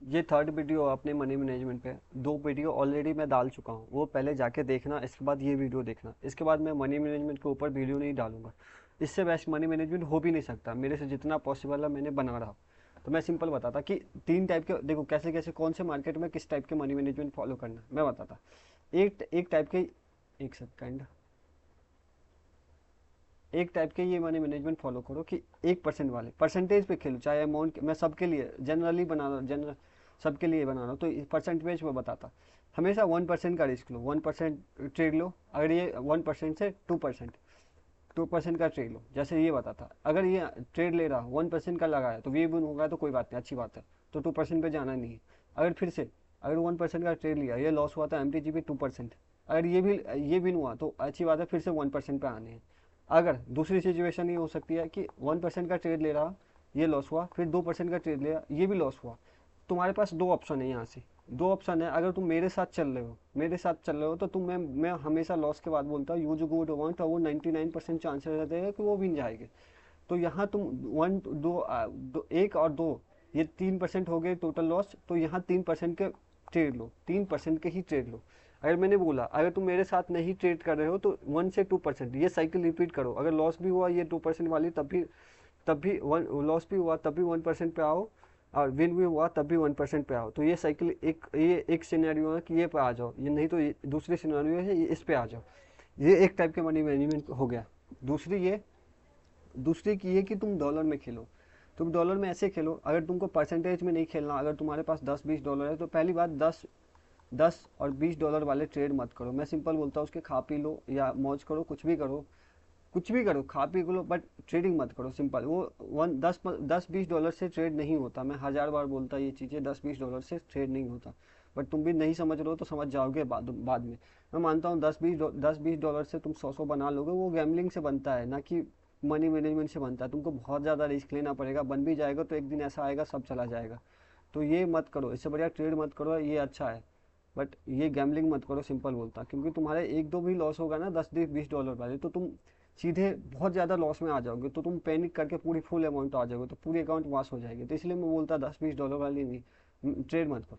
ये third video अपने money management पे। 2 वीडियो ऑलरेडी मैं डाल चुका हूँ, वो पहले जाके देखना, इसके बाद ये वीडियो देखना। इसके बाद मैं मनी मैनेजमेंट के ऊपर वीडियो नहीं डालूंगा। इससे बेस्ट मनी मैनेजमेंट हो भी नहीं सकता, मेरे से जितना पॉसिबल है मैंने बना रहा। तो मैं सिंपल बताता कि 3 टाइप के, देखो कैसे कैसे कौन से मार्केट में किस टाइप के मनी मैनेजमेंट फॉलो करना है मैं बताता। एक एक टाइप के, एक सेकंड, एक टाइप के ये मनी मैनेजमेंट फॉलो करो कि 1% वाले परसेंटेज पे खेलो, चाहे अमाउंट, मैं सबके लिए जनरली बना रहा हूँ, जनरल सबके लिए बना रहा हूँ, तो परसेंटेज में बताता। हमेशा 1% का रिस्क लो, 1% ट्रेड लो। अगर ये 1% से 2%, 2% का ट्रेड लो। जैसे ये बताता, अगर ये ट्रेड ले रहा 1% का लगाया तो वी विन होगा तो कोई बात नहीं, अच्छी बात है, तो 2% पे जाना नहीं है। अगर फिर से अगर 1% का ट्रेड लिया, ये लॉस हुआ तो एम टी जी पे 2%, अगर ये विन हुआ तो अच्छी बात है, फिर से 1% पे आने हैं। अगर दूसरी सिचुएशन ये हो सकती है कि 1% का ट्रेड ले रहा, ये लॉस हुआ, फिर 2% का ट्रेड लिया, ये भी लॉस हुआ। तुम्हारे पास 2 ऑप्शन है यहाँ से, 2 ऑप्शन है। अगर तुम मेरे साथ चल रहे हो, तो तुम, मैं हमेशा लॉस के बाद बोलता हूँ यूज गुड अमाउंट, और वो 99% चांसेस रहते हैं कि वो विन जाएंगे। तो यहाँ तुम एक और दो, ये 3% हो गए टोटल लॉस, तो यहाँ 3% के ट्रेड लो, 3% के ही ट्रेड लो। अगर मैंने बोला अगर तुम मेरे साथ नहीं ट्रेड कर रहे हो तो 1 से 2%, ये साइकिल रिपीट करो। अगर लॉस भी हुआ ये 2% वाली, तब भी वन लॉस भी हुआ तब भी 1% पे आओ, और विन भी हुआ तब भी 1% पे आओ। तो ये साइकिल, ये एक सिनेरियो है कि ये पे आ जाओ, ये नहीं तो दूसरी सिनेरियो है ये इस पे आ जाओ। ये एक टाइप के मनी मैनेजमेंट हो गया। दूसरी की ये कि तुम डॉलर में खेलो। तुम डॉलर में ऐसे खेलो, अगर तुमको परसेंटेज में नहीं खेलना, अगर तुम्हारे पास 10-20 डॉलर है तो पहली बात, 10 और 20 डॉलर वाले ट्रेड मत करो। मैं सिंपल बोलता हूँ, उसके खा पी लो या मौज करो, कुछ भी करो, कुछ भी करो, खा पी लो, बट ट्रेडिंग मत करो। सिंपल वो 10-20 डॉलर से ट्रेड नहीं होता। मैं 1000 बार बोलता ये चीज़ें, 10-20 डॉलर से ट्रेड नहीं होता। बट तुम भी नहीं समझ रहे हो तो समझ जाओगे बाद में। मैं मानता हूँ 10-20 डॉलर से तुम 100 बना लोगे, वो गैमलिंग से बनता है ना कि मनी मैनेजमेंट से बनता है। तुमको बहुत ज़्यादा रिस्क लेना पड़ेगा, बन भी जाएगा तो एक दिन ऐसा आएगा सब चला जाएगा। तो ये मत करो, इससे बढ़िया ट्रेड मत करो, ये अच्छा है। बट ये गैमलिंग मत करो, सिंपल बोलता, क्योंकि तुम्हारे एक दो भी लॉस होगा ना 10-20 डॉलर वाले, तो तुम सीधे बहुत ज़्यादा लॉस में आ जाओगे, तो तुम पैनिक करके पूरी फुल अमाउंट आ जाओगे, तो पूरी अकाउंट वॉश हो जाएगी। तो इसलिए मैं बोलता 10-20 डॉलर वाली नहीं, ट्रेड मत करो।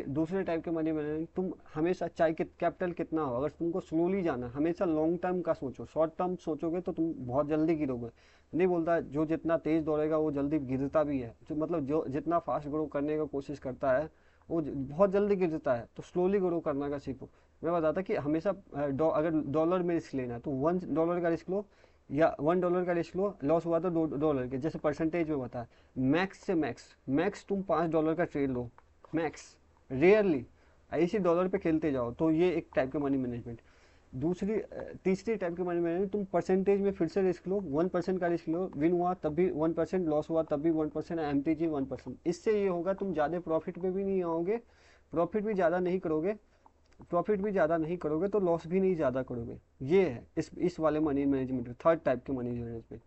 दूसरे टाइप के मनी मैनेजमेंट, तुम हमेशा चाहे कैपिटल कितना हो, अगर तुमको स्लोली जाना, हमेशा लॉन्ग टर्म का सोचो। शॉर्ट टर्म सोचोगे तो तुम बहुत जल्दी गिरोगे। नहीं बोलता जो जितना तेज दौड़ेगा वो जल्दी गिरता भी है, जो मतलब जो जितना फास्ट ग्रो करने का कोशिश करता है वो बहुत जल्दी गिरता है। तो स्लोली ग्रो करना का सीखो। मैं बताता कि हमेशा अगर डॉलर में रिस्क लेना है तो $1 का रिस्क लो, या $1 का रिस्क लो, लॉस हुआ तो $2 के, जैसे परसेंटेज में बताया। मैक्स से मैक्स तुम $5 का ट्रेड लो, मैक्स, रेयरली इसी डॉलर पे खेलते जाओ। तो ये एक टाइप का मनी मैनेजमेंट। तीसरी टाइप की मनी मैनेजमेंट, तुम परसेंटेज में फिर से रिस्क लो, 1% का रिस्क लो, विन हुआ तब भी 1%, लॉस हुआ तब भी 1%, एम टी जी 1%। इससे ये होगा तुम ज़्यादा प्रॉफिट पे भी नहीं आओगे, प्रॉफिट भी ज़्यादा नहीं करोगे प्रॉफिट भी ज़्यादा नहीं करोगे तो लॉस भी नहीं ज़्यादा करोगे। ये है इस वाले मनी मैनेजमेंट, थर्ड टाइप के मनी मैनेजमेंट।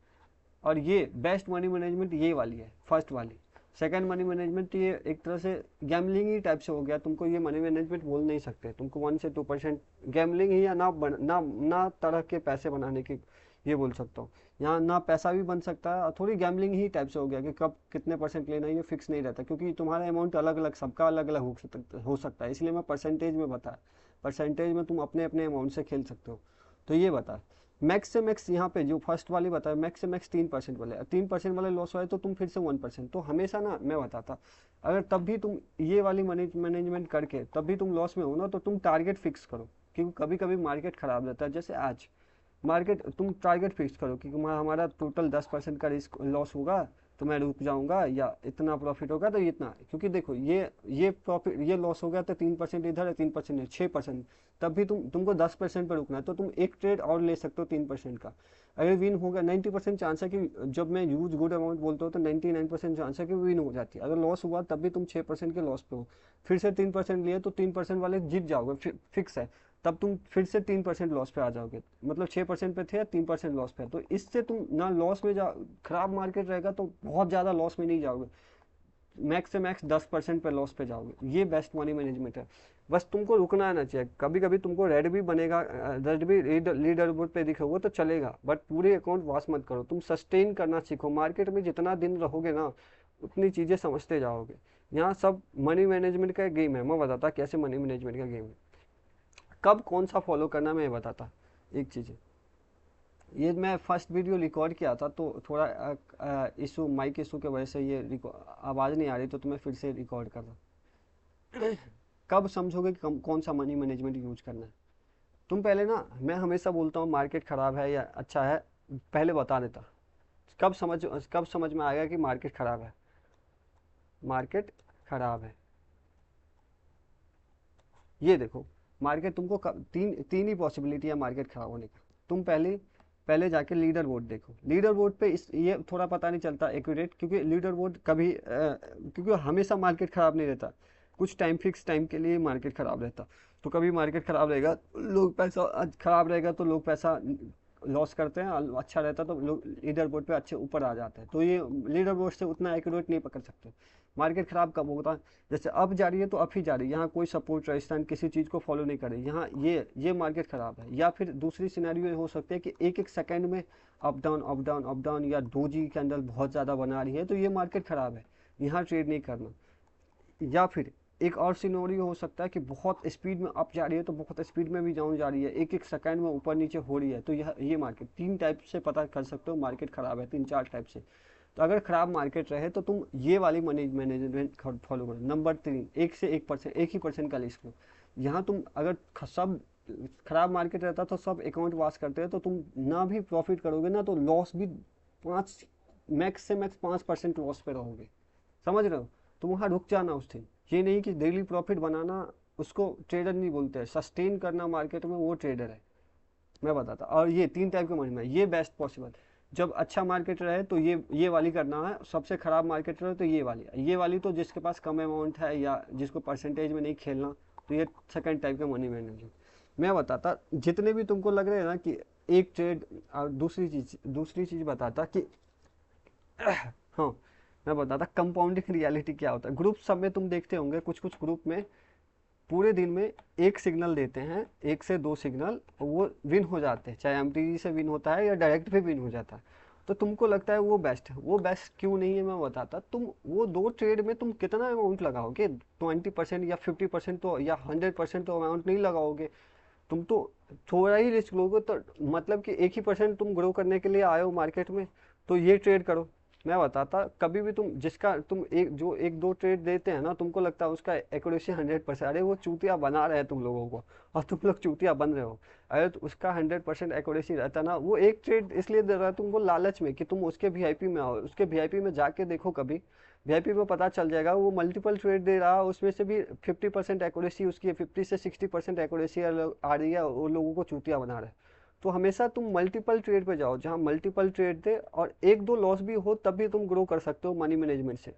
और ये बेस्ट मनी मैनेजमेंट ये वाली है, फर्स्ट वाली। सेकंड मनी मैनेजमेंट ये एक तरह से गैमलिंग ही टाइप से हो गया, तुमको ये मनी मैनेजमेंट बोल नहीं सकते। तुमको 1 से 2% गैमलिंग ही, या ना तरह के पैसे बनाने की, ये बोल सकता हूँ। यहाँ ना पैसा भी बन सकता है, और थोड़ी गैमलिंग ही टाइप से हो गया कि कब कितने परसेंट लेना है ये फिक्स नहीं रहता, क्योंकि तुम्हारा अमाउंट अलग अलग, सबका अलग अलग हो सकता है। इसलिए मैं परसेंटेज में बताया, परसेंटेज में तुम अपने अपने अमाउंट से खेल सकते हो। तो ये बता, मैक्स से मैक्स यहाँ पे जो फर्स्ट वाली बताया, मैक्स से मैक्स 3% वाले, 3% वाले लॉस हुआ है तो तुम फिर से 1%। तो हमेशा ना मैं बताता, अगर तब भी तुम ये वाली मैनेजमेंट करके तब भी तुम लॉस में हो ना, तो तुम टारगेट फिक्स करो। क्योंकि कभी कभी मार्केट खराब रहता है, जैसे आज मार्केट, तुम टारगेट फिक्स करो कि हमारा टोटल 10% का रिस्क लॉस होगा तो मैं रुक जाऊंगा, या इतना प्रॉफिट होगा तो इतना। क्योंकि देखो ये प्रॉफिट, ये लॉस हो गया तो 3% इधर है, 3% है, 6%, तब भी तुमको 10% पर रुकना है, तो तुम एक ट्रेड और ले सकते हो 3% का। अगर विन होगा, 90% चांस है कि, जब मैं यूज गुड अमाउंट बोलता हूँ तो 99% चांस है कि विन हो जाती है। अगर लॉस हुआ तब भी तुम 6% के लॉस पे हो, फिर से 3% लिए तो 3% वाले जीत जाओगे, फिक्स है। तब तुम फिर से 3% लॉस पे आ जाओगे, मतलब 6% पे थे, 3% लॉस पे। तो इससे तुम ना लॉस में जा, खराब मार्केट रहेगा तो बहुत ज़्यादा लॉस में नहीं जाओगे, मैक्स से मैक्स 10% पे लॉस पे जाओगे। ये बेस्ट मनी मैनेजमेंट है। बस तुमको रुकना आना चाहिए। कभी कभी तुमको रेड भी बनेगा, रेड भी लीडर बोर्ड पे दिखे वो तो चलेगा, बट पूरे अकाउंट वॉश मत करो। तुम सस्टेन करना सीखो, मार्केट में जितना दिन रहोगे ना उतनी चीज़ें समझते जाओगे। यहाँ सब मनी मैनेजमेंट का गेम है। मैं बताता कैसे मनी मैनेजमेंट का गेम है, कब कौन सा फॉलो करना मैं बताता। एक चीज़ है, ये मैं फर्स्ट वीडियो रिकॉर्ड किया था तो थोड़ा इशू, माइक इशू की वजह से ये आवाज़ नहीं आ रही, तो मैं फिर से रिकॉर्ड कर रहा। कब समझोगे कि कौन सा मनी मैनेजमेंट यूज करना है? तुम पहले ना, मैं हमेशा बोलता हूँ मार्केट ख़राब है या अच्छा है, पहले बता देता। कब समझ में आएगा कि मार्केट ख़राब है? मार्केट ख़राब है, ये देखो, मार्केट तुमको तीन तीन ही पॉसिबिलिटी है मार्केट ख़राब होने का। तुम पहले पहले जाके लीडर बोर्ड देखो। लीडर बोर्ड पे इस ये थोड़ा पता नहीं चलता एक्यूरेट, क्योंकि लीडर बोर्ड कभी क्योंकि हमेशा मार्केट ख़राब नहीं रहता, कुछ टाइम, फिक्स टाइम के लिए मार्केट ख़राब रहता। तो कभी मार्केट ख़राब रहेगा, लोग पैसा ख़राब रहेगा तो लोग पैसा लॉस करते हैं, और अच्छा रहता तो लोग लीडर बोर्ड पे अच्छे ऊपर आ जाते हैं। तो ये लीडर बोर्ड से उतना एक्यूरेट नहीं पकड़ सकते मार्केट ख़राब कब होता है। जैसे अब जा रही है तो अब ही जा रही है, यहाँ कोई सपोर्ट रेजिस्टेंस किसी चीज़ को फॉलो नहीं करे, यहाँ ये मार्केट ख़राब है। या फिर दूसरी सिनेरियो हो सकती है कि एक एक सेकंड में up down up down up down, या डोजी कैंडल बहुत ज़्यादा बना रही है, तो ये मार्केट ख़राब है, यहाँ ट्रेड नहीं करना। या फिर एक और सिनेरियो हो सकता है कि बहुत स्पीड में अप जा रही है तो बहुत स्पीड में भी डाउन जा रही है, एक एक सेकंड में ऊपर नीचे हो रही है, तो यह ये मार्केट, तीन टाइप से पता कर सकते हो मार्केट ख़राब है, तीन चार टाइप से। तो अगर खराब मार्केट रहे तो तुम ये वाली मनी मैनेजमेंट फॉलो करो। नंबर 3, 1 से 1%, 1 ही% का रिस्क लो। यहाँ तुम अगर सब खराब मार्केट रहता तो सब अकाउंट वाश करते हैं, तो तुम ना भी प्रॉफिट करोगे ना तो लॉस भी 5, मैक्स से मैक्स 5% लॉस पे रहोगे। समझ रहे हो? तो वहाँ रुक जाना उस दिन। ये नहीं कि डेली प्रॉफिट बनाना, उसको ट्रेडर नहीं बोलते हैं, सस्टेन करना मार्केट में वो ट्रेडर है। मैं बताता, और ये तीन टाइप के मनी में ये बेस्ट पॉसिबल। जब अच्छा मार्केट रहे तो ये वाली करना है, सबसे खराब मार्केट रहे तो ये वाली तो जिसके पास कम अमाउंट है या जिसको परसेंटेज में नहीं खेलना, तो ये सेकंड टाइप का मनी मैनेजमेंट। मैं बताता जितने भी तुमको लग रहे हैं ना कि एक ट्रेड, और दूसरी चीज़ बताता कि हाँ, मैं बताता कंपाउंडिंग रियलिटी क्या होता है। ग्रुप सब में तुम देखते होंगे, कुछ कुछ ग्रुप में पूरे दिन में एक सिग्नल देते हैं, 1 से 2 सिग्नल, वो विन हो जाते हैं, चाहे एमटीजी से विन होता है या डायरेक्ट भी विन हो जाता है। तो तुमको लगता है वो बेस्ट है, वो बेस्ट क्यों नहीं है मैं बताता। तुम वो 2 ट्रेड में तुम कितना अमाउंट लगाओगे? 20% या 50% तो, या 100% तो अमाउंट नहीं लगाओगे। तुम तो थोड़ा ही रिस्क लोगे, तो मतलब कि 1 ही% तुम ग्रो करने के लिए आए हो मार्केट में, तो ये ट्रेड करो। मैं बताता, कभी भी तुम जिसका तुम एक दो ट्रेड देते हैं ना, तुमको लगता है उसका एक्यूरेसी 100%, अरे वो चूतिया बना रहे हैं तुम लोगों को, और तुम लोग चूतिया बन रहे हो। अरे तो उसका 100% एक्यूरेसी रहता ना, वो एक ट्रेड इसलिए दे रहा है तुमको लालच में कि तुम उसके वीआईपी में आओ। उसके वीआईपी में जाके देखो, कभी वीआईपी में पता चल जाएगा, वो मल्टीपल ट्रेड दे रहा है, उसमें से भी 50% एक्यूरेसी उसकी, 50 से 60% एक्यूरेसी आ रही है, वो लोगों को चूतिया बना रहा है। तो हमेशा तुम मल्टीपल ट्रेड पे जाओ, जहाँ मल्टीपल ट्रेड दे और एक दो लॉस भी हो, तब भी तुम ग्रो कर सकते हो मनी मैनेजमेंट से।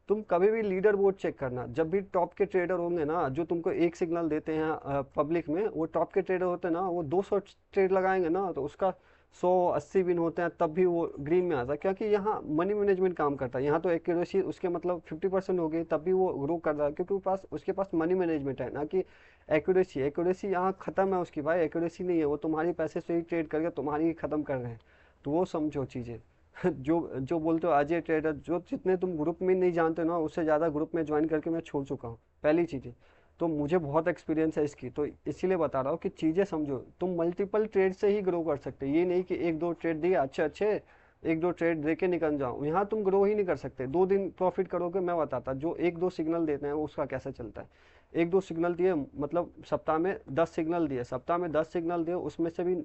तुम कभी भी लीडर बोर्ड चेक करना, जब भी टॉप के ट्रेडर होंगे ना, जो तुमको एक सिग्नल देते हैं पब्लिक में, वो टॉप के ट्रेडर होते हैं ना, वो 200 ट्रेड लगाएंगे ना, तो उसका 180 विन होते हैं, तब भी वो ग्रीन में आता है, क्योंकि यहाँ मनी मैनेजमेंट काम करता है। यहाँ तो एक्यूरेसी उसके मतलब 50% हो गई, तब भी वो ग्रो कर रहा है, क्योंकि उसके पास मनी मैनेजमेंट है, ना कि एक्यूरेसी यहाँ खत्म है उसकी भाई, एक्यूरेसी नहीं है, वो तुम्हारी पैसे से ही ट्रेड करके तुम्हारी ही खत्म कर रहे हैं। तो वो समझो चीज़ें। जो जो बोलते हो अजय ट्रेडर, जो जितने तुम ग्रुप में नहीं जानते ना, उससे ज़्यादा ग्रुप में ज्वाइन करके मैं छोड़ चुका हूँ, पहली चीज़ें। तो मुझे बहुत एक्सपीरियंस है इसकी, तो इसीलिए बता रहा हूँ कि चीज़ें समझो। तुम मल्टीपल ट्रेड से ही ग्रो कर सकते, ये नहीं कि एक दो ट्रेड दिए अच्छे अच्छे, एक दो ट्रेड दे के निकल जाओ, यहाँ तुम ग्रो ही नहीं कर सकते। 2 दिन प्रॉफिट करोगे। मैं बताता जो एक दो सिग्नल देते हैं उसका कैसे चलता है। एक दो सिग्नल दिए, मतलब सप्ताह में 10 सिग्नल दिए, सप्ताह में 10 सिग्नल दिए, उसमें से भी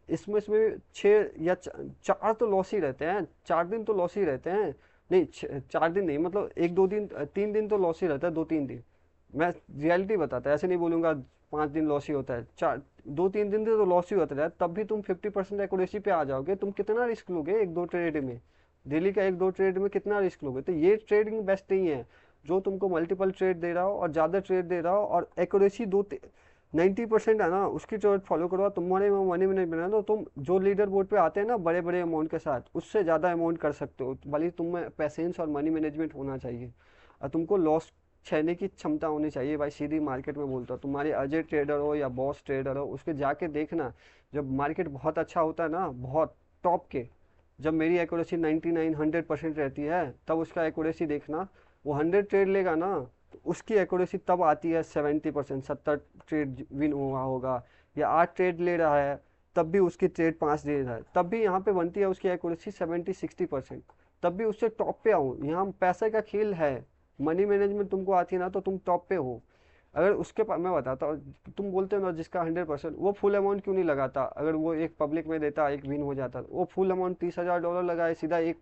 इसमें 6 या 4 तो लॉस ही रहते हैं, 4 दिन तो लॉस ही रहते हैं। नहीं, 4 दिन नहीं, मतलब 1 2 दिन, 3 दिन तो लॉस ही रहता है, 2 3 दिन। मैं रियलिटी बताता है, ऐसे नहीं बोलूँगा 5 दिन लॉस ही होता है, 2 3 दिन तो लॉस ही होता है, तब भी तुम 50% एक्यूरेसी पे आ जाओगे। तुम कितना रिस्क लोगे एक दो ट्रेड में? डेली का एक दो ट्रेड में कितना रिस्क लोगे? तो ये ट्रेडिंग बेस्ट नहीं है, जो तुमको मल्टीपल ट्रेड दे रहा हो और ज़्यादा ट्रेड दे रहा हो और एक्यूरेसी 90% है ना, उसकी ट्रेड फॉलो करो। तुम्हारे में मनी नहीं बना तो तुम जो लीडर बोर्ड पे आते हैं ना बड़े बड़े अमाउंट के साथ, उससे ज़्यादा अमाउंट कर सकते हो, भले तुम में पैसेंस और मनी मैनेजमेंट होना चाहिए, और तुमको लॉस सहने की क्षमता होनी चाहिए भाई। सीधी मार्केट में बोलता हूँ, तुम्हारे अजय ट्रेडर हो या बॉस ट्रेडर हो, उसके जाके देखना, जब मार्केट बहुत अच्छा होता है ना, बहुत टॉप के, जब मेरी एक्यूरेसी 99 100% रहती है तब उसका एक्यूरेसी देखना, वो 100 ट्रेड लेगा ना तो उसकी एक्यूरेसी तब आती है 70%, 70 ट्रेड विन हुआ होगा, या 8 ट्रेड ले रहा है तब भी उसकी ट्रेड 5 दे रहा है, तब भी यहाँ पे बनती है उसकी एक्यूरेसी 70-60%, तब भी उससे टॉप पे आऊँ। यहाँ पैसे का खेल है, मनी मैनेजमेंट तुमको आती है ना तो तुम टॉप पे हो। अगर उसके पास, मैं बताता हूँ, तुम बोलते हो ना जिसका 100%, वो फुल अमाउंट क्यों नहीं लगाता? अगर वो एक पब्लिक में देता, एक विन हो जाता, वो फुल अमाउंट $30,000 लगाए सीधा एक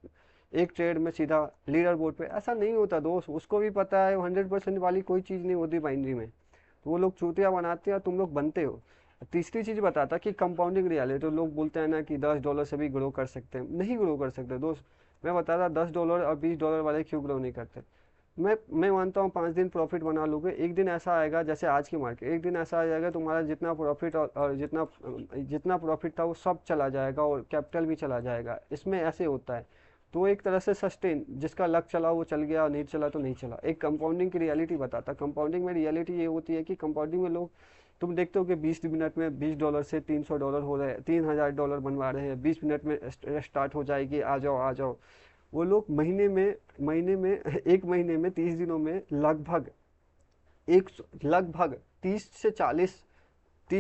एक ट्रेड में, सीधा लीडर बोर्ड पे। ऐसा नहीं होता दोस्त, उसको भी पता है 100% वाली कोई चीज़ नहीं होती बाइनरी में, तो वो लोग चूतिया बनाते हैं, तुम लोग बनते हो। तीसरी चीज़ बताता कि कंपाउंडिंग रियलिटी, तो लोग बोलते हैं ना कि $10 से भी ग्रो कर सकते हैं, नहीं ग्रो कर सकते दोस्त। मैं बता रहा $10 और $20 वाले क्यों ग्रो नहीं करते। मैं मानता हूँ 5 दिन प्रॉफिट बना लोगे, एक दिन ऐसा आएगा जैसे आज की मार्केट, एक दिन ऐसा आ जाएगा तुम्हारा जितना प्रॉफिट और जितना प्रॉफिट था वो सब चला जाएगा और कैपिटल भी चला जाएगा, इसमें ऐसे होता है। तो एक तरह से सस्टेन, जिसका लक चला वो चल गया, नहीं चला तो नहीं चला। एक कंपाउंडिंग की रियलिटी बताता, कंपाउंडिंग में रियलिटी ये होती है कि कंपाउंडिंग में लोग, तुम देखते हो कि 20 मिनट में $20 से $300 हो रहे हैं, $3,000 बनवा रहे हैं, 20 मिनट में स्टार्ट हो जाएगी, आ जाओ आ जाओ। वो लोग महीने में एक महीने में 30 दिनों में लगभग 30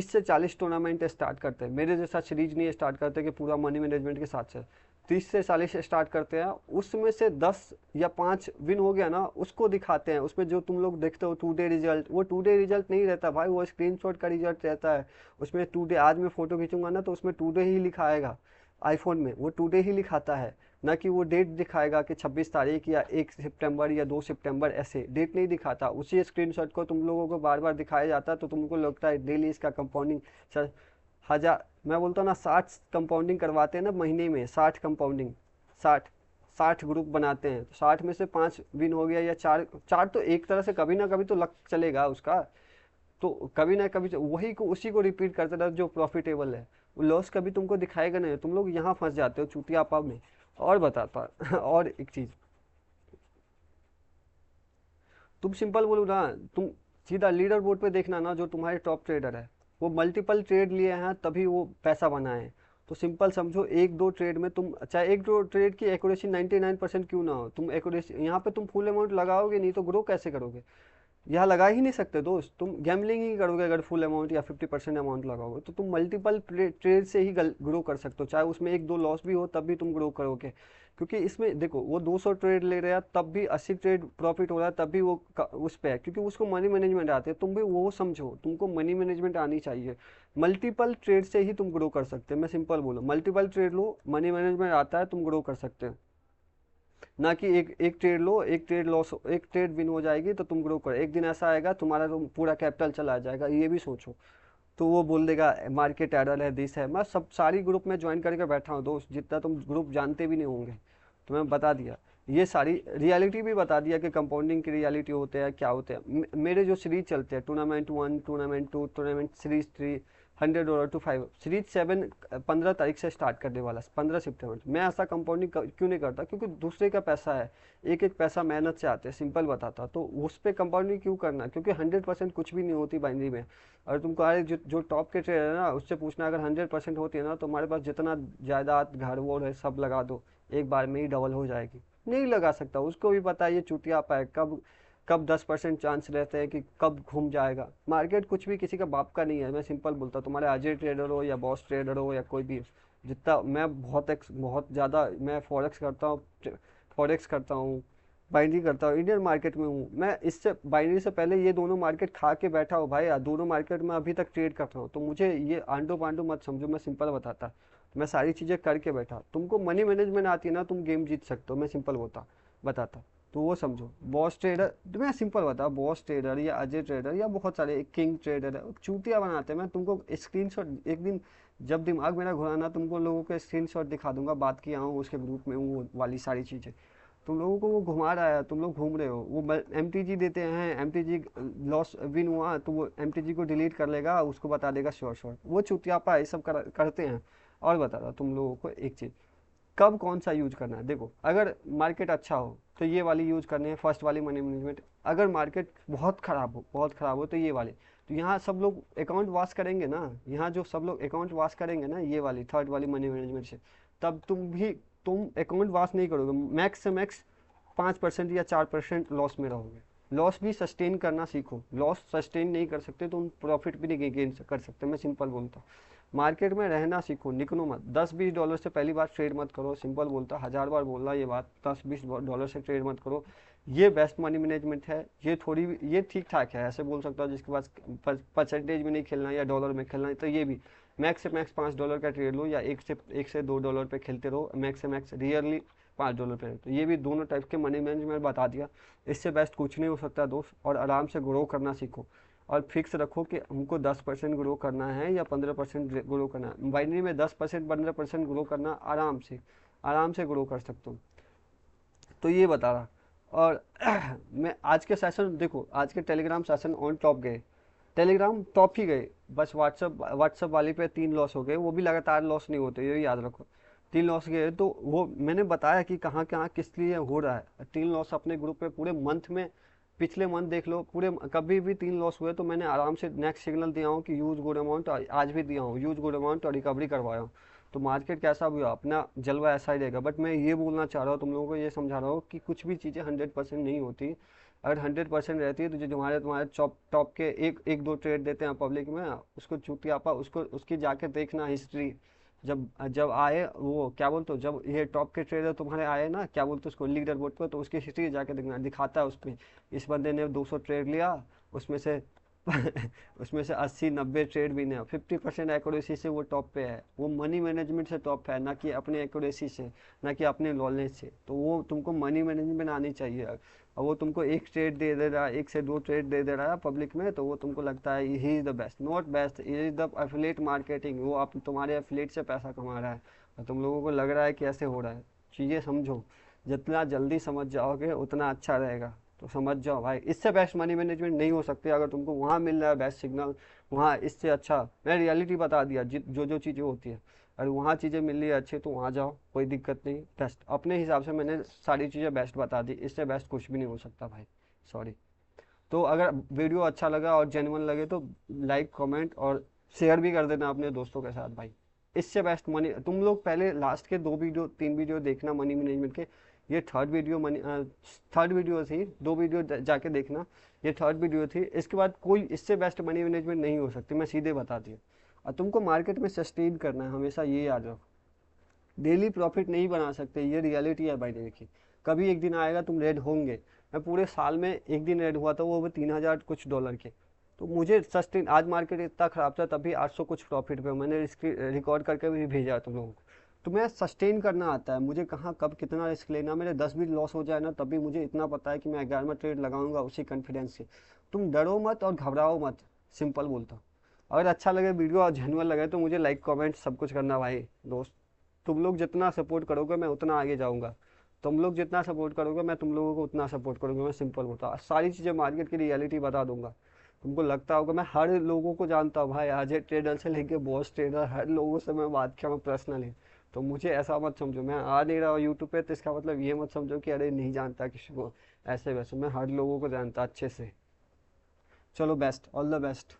से 40 टूर्नामेंट स्टार्ट करते हैं। मेरे जैसा सीरीज नहीं स्टार्ट करते कि पूरा मनी मैनेजमेंट के साथ से 30 से 40 स्टार्ट करते हैं, उसमें से 10 या 5 विन हो गया ना उसको दिखाते हैं। उसमें जो तुम लोग देखते हो टू डे रिजल्ट, वो टू डे रिजल्ट नहीं रहता भाई, वो स्क्रीनशॉट का रिजल्ट रहता है। उसमें टू डे, आज मैं फोटो खींचूंगा ना तो उसमें टू डे ही लिखा आएगा, आईफोन में वो टू डे ही लिखाता है, ना कि वो डेट दिखाएगा कि 26 तारीख या 1 सितंबर या 2 सितंबर, ऐसे डेट नहीं दिखाता। उसी स्क्रीनशॉट को तुम लोगों को बार बार दिखाया जाता है, तो तुमको लगता है डेली इसका कंपाउंडिंग सर 1000, मैं बोलता हूँ ना 60 कंपाउंडिंग करवाते हैं ना महीने में, 60 कंपाउंडिंग, 60 ग्रुप बनाते हैं, तो 60 में से 5 विन हो गया या 4 4, तो एक तरह से कभी ना कभी तो लक चलेगा उसका। तो कभी ना कभी वही को उसी को रिपीट करते रहो जो प्रॉफिटेबल है, लॉस कभी तुमको दिखाएगा नहीं, तुम लोग यहाँ फंस जाते हो चूतियापा में। और बताता और एक चीज, तुम सिंपल बोलो ना, तुम सीधा लीडर बोर्ड पे देखना ना, जो तुम्हारे टॉप ट्रेडर है वो मल्टीपल ट्रेड लिए हैं तभी वो पैसा बनाए। तो सिंपल समझो, एक दो ट्रेड में तुम, चाहे एक दो ट्रेड की एक्यूरेसी 99% क्यों ना हो, तुम एक्यूरेसी यहाँ पे तुम फुल अमाउंट लगाओगे नहीं तो ग्रो कैसे करोगे? यहाँ लगा ही नहीं सकते दोस्त, तुम गैम्बलिंग ही करोगे अगर फुल अमाउंट या 50% अमाउंट लगाओगे। तो तुम मल्टीपल ट्रेड से ही ग्रो कर सकते हो, चाहे उसमें एक दो लॉस भी हो तब भी तुम ग्रो करोगे। क्योंकि इसमें देखो, वो 200 ट्रेड ले रहा है तब भी 80 ट्रेड प्रॉफिट हो रहा है, तब भी वो उस पे है, क्योंकि उसको मनी मैनेजमेंट आते हैं। तुम भी वो समझो, तुमको मनी मैनेजमेंट आनी चाहिए। मल्टीपल ट्रेड से ही तुम ग्रो कर सकते हैं। मैं सिंपल बोलूँ, मल्टीपल ट्रेड लो, मनी मैनेजमेंट आता है, तुम ग्रो कर सकते हैं। ना कि एक एक ट्रेड लो, एक ट्रेड लॉस, एक ट्रेड विन हो जाएगी तो तुम ग्रो करो, एक दिन ऐसा आएगा तुम्हारा तो पूरा कैपिटल चला जाएगा, ये भी सोचो। तो वो बोल देगा मार्केट एरर है, दिस है। मैं सब सारी ग्रुप में ज्वाइन करके बैठा हूँ दोस्त, जितना तुम ग्रुप जानते भी नहीं होंगे, तो मैं बता दिया, ये सारी रियलिटी भी बता दिया कि कंपाउंडिंग की रियलिटी होते हैं क्या होते हैं। मेरे जो सीरीज चलते हैं, tournament 1, tournament 2, tournament series 3, $100 to 5, series 7 15 तारीख से स्टार्ट करने वाला, 15 सितंबर। मैं ऐसा कंपाउंडिंग क्यों नहीं करता? क्योंकि दूसरे का पैसा है, एक एक पैसा मेहनत से आते हैं, सिंपल बताता। तो उस पर कंपाउंडिंग क्यों करना? क्योंकि 100% कुछ भी नहीं होती बाइनरी में। और तुमको अरे जो टॉप के ट्रेडर है ना, उससे पूछना, अगर 100% होती है ना तो हमारे पास जितना जायदाद घर वो है सब लगा दो, एक बार में ही डबल हो जाएगी। नहीं लगा सकता, उसको भी पता है ये चूतिया पाए, कब कब 10% चांस रहते हैं कि कब घूम जाएगा मार्केट। कुछ भी किसी का बाप का नहीं है। मैं सिंपल बोलता हूँ, तुम्हारे अजय ट्रेडर हो या बॉस ट्रेडर हो या कोई भी, जितना मैं बहुत ज़्यादा मैं फॉरेक्स करता हूँ, बाइनरी करता हूँ, इंडियन मार्केट में हूँ मैं। इससे बाइनरी से पहले ये दोनों मार्केट खा के बैठा हूँ भाई, दोनों मार्केट में अभी तक ट्रेड करता हूँ। तो मुझे ये आंडो पांडो मत समझो, मैं सिंपल बताता, मैं सारी चीज़ें करके बैठा। तुमको मनी मैनेजमेंट आती है ना, तुम गेम जीत सकते हो, मैं सिंपल बताता। तो वो समझो, बॉस ट्रेडर, तो मैं सिंपल बता, बॉस ट्रेडर या अजय ट्रेडर या बहुत सारे किंग ट्रेडर है, चूतिया बनाते हैं। मैं तुमको स्क्रीनशॉट एक दिन जब दिमाग मेरा घुराना, तुमको लोगों को स्क्रीनशॉट दिखा दूंगा, बात किया हूँ उसके ग्रुप में हूँ, वो वाली सारी चीज़ें। तुम लोगों को वो घुमा रहा है, तुम लोग घूम रहे हो। वो MTG देते हैं, MTG लॉस विन हुआ तो वो MTG को डिलीट कर लेगा, उसको बता देगा श्योर। वो चुतियापा ये सब करते हैं। और बता रहा तुम लोगों को एक चीज़, कब कौन सा यूज करना है। देखो, अगर मार्केट अच्छा हो तो ये वाली यूज करनी है, फर्स्ट वाली मनी मैनेजमेंट। अगर मार्केट बहुत खराब हो तो ये वाली। तो यहाँ सब लोग अकाउंट वाश करेंगे ना, यहाँ जो सब लोग अकाउंट वाश करेंगे ना, ये वाली थर्ड वाली मनी मैनेजमेंट से, तब तुम अकाउंट वाश नहीं करोगे, मैक्स से मैक्स 5% या 4% लॉस में रहोगे। लॉस भी सस्टेन करना सीखो, लॉस सस्टेन नहीं कर सकते तो तुम प्रॉफिट भी नहीं गेन कर सकते। मैं सिंपल बोलता हूँ, मार्केट में रहना सीखो, निकलो मत। 10-20 डॉलर से पहली बार ट्रेड मत करो, सिंपल बोलता, 1000 बार बोला ये बात, 10-20 डॉलर से ट्रेड मत करो। ये बेस्ट मनी मैनेजमेंट है। ये थोड़ी ये ठीक ठाक है, ऐसे बोल सकता हूँ जिसके पास परसेंटेज में नहीं खेलना या डॉलर में खेलना है तो ये भी मैक्स से मैक्स $5 का ट्रेड लो, या एक से $2 पे खेलते रहो, मैक्स से मैक्स रियरली $5 पे। तो ये भी दोनों टाइप के मनी मैनेजमेंट बता दिया, इससे बेस्ट कुछ नहीं हो सकता दोस्त। और आराम से ग्रो करना सीखो, और फिक्स रखो कि हमको 10% ग्रो करना है या 15% ग्रो करना है। बाइनरी में 10% 15% ग्रो करना आराम से ग्रो कर सकते हो। तो ये बता रहा। और मैं आज के सेशन देखो, आज के टेलीग्राम सेशन ऑन टॉप गए, टेलीग्राम टॉप ही गए, बस व्हाट्सअप वाले पे 3 लॉस हो गए, वो भी लगातार लॉस नहीं होते, ये याद रखो। 3 लॉस गए तो वो मैंने बताया कि कहाँ कहाँ किस लिए हो रहा है। 3 लॉस अपने ग्रुप पे पूरे मंथ में, पिछले मंथ देख लो, पूरे कभी भी 3 लॉस हुए तो मैंने आराम से नेक्स्ट सिग्नल दिया हूँ कि यूज गुड अमाउंट, आज भी दिया हूँ यूज गुड अमाउंट और रिकवरी करवाया हूँ। तो मार्केट कैसा भी हो, अपना जलवा ऐसा ही रहेगा। बट मैं ये बोलना चाह रहा हूँ तुम लोगों को, ये समझा रहा हूँ कि कुछ भी चीज़ें 100% नहीं होती। अगर 100% रहती है तो जो तुम्हारे तुम्हारे टॉप के एक दो ट्रेड देते हैं पब्लिक में, उसको चूतियापा, उसको उसकी जाके देखना हिस्ट्री। जब जब आए वो क्या बोलते हो, जब ये टॉप के ट्रेडर तुम्हारे आए ना, क्या बोलते हो उसको, लीडर बोर्ड पर, तो उसकी हिस्ट्री जाके देखना, दिखाता है उस पर इस बंदे ने 200 ट्रेड लिया, उसमें से उसमें से 80-90 ट्रेड भी नहीं, 50% एक्यूरेसी से वो टॉप पे है। वो मनी मैनेजमेंट से टॉप है, ना कि अपने एक्यूरेसी से, ना कि अपने नॉलेज से। तो वो तुमको मनी मैनेजमेंट आनी चाहिए। और वो तुमको एक ट्रेड दे रहा है, 1 से 2 ट्रेड दे रहा है पब्लिक में, तो वो तुमको लगता है he is the best. Not best, is the affiliate marketing. वो आप तुम्हारे एफिलिएट से पैसा कमा रहा है और तुम लोगों को लग रहा है कि ऐसे हो रहा है। चीज़ें समझो, जितना जल्दी समझ जाओगे उतना अच्छा रहेगा। तो समझ जाओ भाई, इससे बेस्ट मनी मैनेजमेंट नहीं हो सकती। अगर तुमको वहाँ मिल रहा है बेस्ट सिग्नल, वहाँ इससे अच्छा, मैं रियलिटी बता दिया जो जो चीज़ें होती है। अगर वहाँ चीज़ें मिल रही है अच्छी तो वहाँ जाओ, कोई दिक्कत नहीं। बेस्ट अपने हिसाब से मैंने सारी चीज़ें बेस्ट बता दी, इससे बेस्ट कुछ भी नहीं हो सकता भाई, सॉरी। तो अगर वीडियो अच्छा लगा और जेन्युइन लगे तो लाइक कमेंट और शेयर भी कर देना अपने दोस्तों के साथ भाई। इससे बेस्ट मनी, तुम लोग पहले लास्ट के 2 वीडियो 3 वीडियो देखना मनी मैनेजमेंट के। ये थर्ड वीडियो थी, 2 वीडियो जाके देखना, ये थर्ड वीडियो थी। इसके बाद कोई इससे बेस्ट मनी मैनेजमेंट नहीं हो सकती, मैं सीधे बता दिया। और तुमको मार्केट में सस्टेन करना है, हमेशा ये याद रखो। डेली प्रॉफिट नहीं बना सकते, ये रियलिटी है भाई। देखिए, कभी एक दिन आएगा तुम रेड होंगे। मैं पूरे साल में एक दिन रेड हुआ था, वो भी 3000 कुछ डॉलर के। तो मुझे सस्टेन, आज मार्केट इतना ख़राब था तभी 800 कुछ प्रॉफिट पे, मैंने रिकॉर्ड करके भी भेजा तुम लोगों को। तो मैं सस्टेन करना आता है मुझे, कहाँ कब कितना रिस्क लेना। मेरे 10 भी लॉस हो जाए ना तब भी मुझे इतना पता है कि मैं 11वां ट्रेड लगाऊंगा उसी कॉन्फिडेंस से। तुम डरो मत और घबराओ मत, सिंपल बोलता हूँ। अगर अच्छा लगे वीडियो और जेन्युइन लगे तो मुझे लाइक कमेंट सब कुछ करना भाई दोस्त। तुम लोग जितना सपोर्ट करोगे मैं उतना आगे जाऊंगा, तुम लोग जितना सपोर्ट करोगे मैं तुम लोगों को उतना सपोर्ट करूंगा। मैं सिंपल होता, सारी चीज़ें मार्केट की रियलिटी बता दूंगा। तुमको लगता होगा मैं हर लोगों को जानता हूँ भाई, अजय ट्रेडर से लेके बॉस ट्रेडर, हर लोगों से मैं बात किया, मैं पर्सनली। तो मुझे ऐसा मत समझो मैं आ नहीं रहा हूँ यूट्यूब पे, तो इसका मतलब ये मत समझो कि अरे नहीं जानता किसी को, ऐसे वैसे मैं हर लोगों को जानता अच्छे से। चलो बेस्ट, ऑल द बेस्ट।